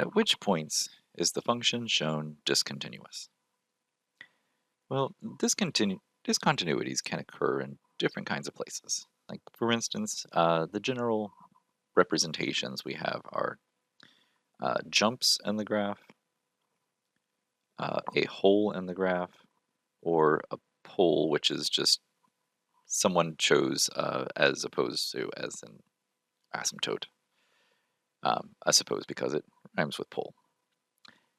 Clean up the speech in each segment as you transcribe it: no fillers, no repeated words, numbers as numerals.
At which points is the function shown discontinuous? Well, discontinuities can occur in different kinds of places. Like, for instance, the general representations we have are jumps in the graph, a hole in the graph, or a pole, which is just someone chose as opposed to as an asymptote. I suppose because it rhymes with pole.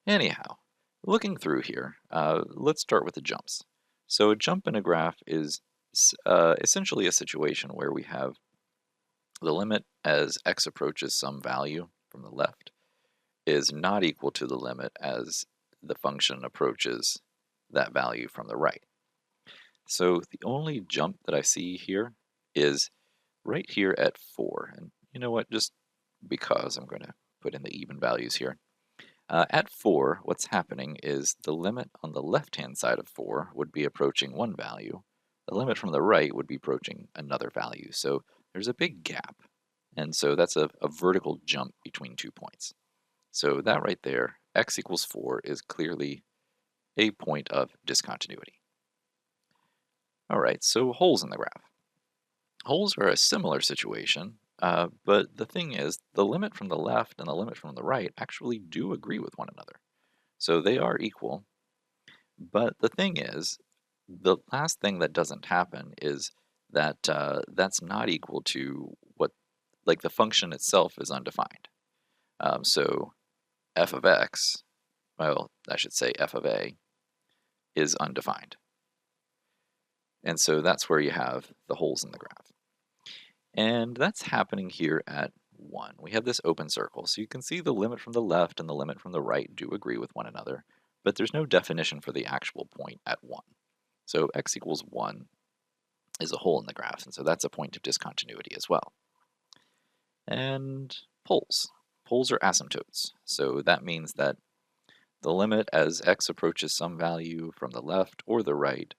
Anyhow, looking through here, let's start with the jumps. So a jump in a graph is essentially a situation where we have the limit as x approaches some value from the left is not equal to the limit as the function approaches that value from the right. So the only jump that I see here is right here at 4. And you know what, just because I'm going to put in the even values here. At 4, what's happening is the limit on the left-hand side of 4 would be approaching one value. The limit from the right would be approaching another value. So there's a big gap. And so that's a vertical jump between 2 points. So that right there, x equals 4, is clearly a point of discontinuity. All right, so holes in the graph. Holes are a similar situation, but the thing is, the limit from the left and the limit from the right actually do agree with one another. So they are equal, but the thing is, the last thing that doesn't happen is that that's not equal to what, like the function itself is undefined. So f of x, well, I should say f of a, is undefined. And so that's where you have the holes in the graph. And that's happening here at 1. We have this open circle, so you can see the limit from the left and the limit from the right do agree with one another, but there's no definition for the actual point at 1. So x equals 1 is a hole in the graph, and so that's a point of discontinuity as well. And poles. Poles are asymptotes, so that means that the limit as x approaches some value from the left or the right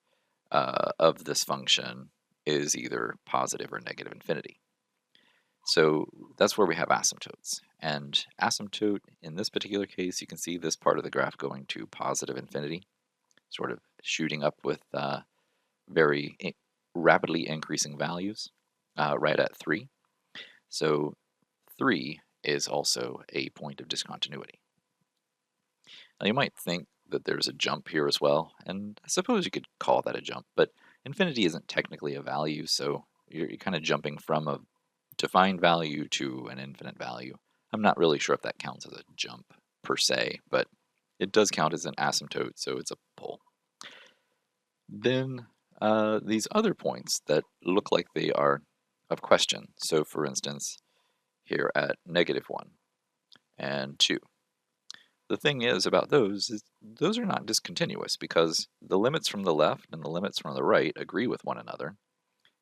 of this function is either positive or negative infinity. So that's where we have asymptotes. And asymptote, in this particular case, you can see this part of the graph going to positive infinity, sort of shooting up with very rapidly increasing values right at 3. So 3 is also a point of discontinuity. Now you might think that there's a jump here as well, and I suppose you could call that a jump, but infinity isn't technically a value, so you're kind of jumping from a defined value to an infinite value. I'm not really sure if that counts as a jump per se, but it does count as an asymptote, so it's a pole. Then these other points that look like they are of question. So for instance, here at -1 and 2. The thing is about those is those are not discontinuous because the limits from the left and the limits from the right agree with one another,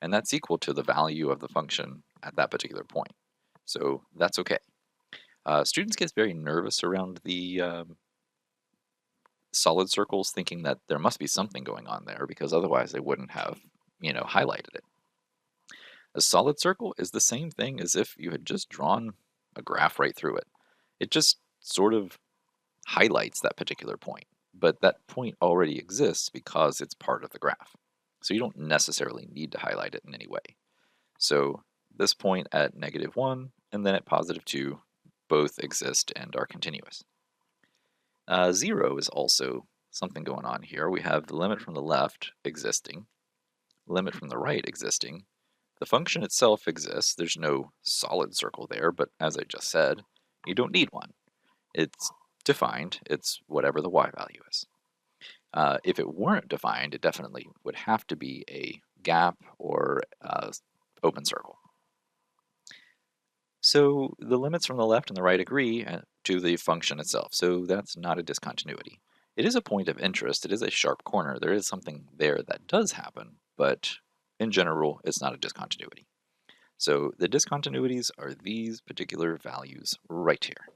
and that's equal to the value of the function at that particular point. So that's okay. Students get very nervous around the solid circles, thinking that there must be something going on there because otherwise they wouldn't have, highlighted it. A solid circle is the same thing as if you had just drawn a graph right through it. It just sort of highlights that particular point, but that point already exists because it's part of the graph. So you don't necessarily need to highlight it in any way. So this point at -1 and then at +2 both exist and are continuous. 0 is also something going on here. We have the limit from the left existing, limit from the right existing. The function itself exists. There's no solid circle there, but as I just said, you don't need one. It's defined. It's whatever the y value is. If it weren't defined, it definitely would have to be a gap or open circle. So the limits from the left and the right agree to the function itself, so that's not a discontinuity. It is a point of interest, it is a sharp corner, there is something there that does happen, but in general, it's not a discontinuity. So the discontinuities are these particular values right here.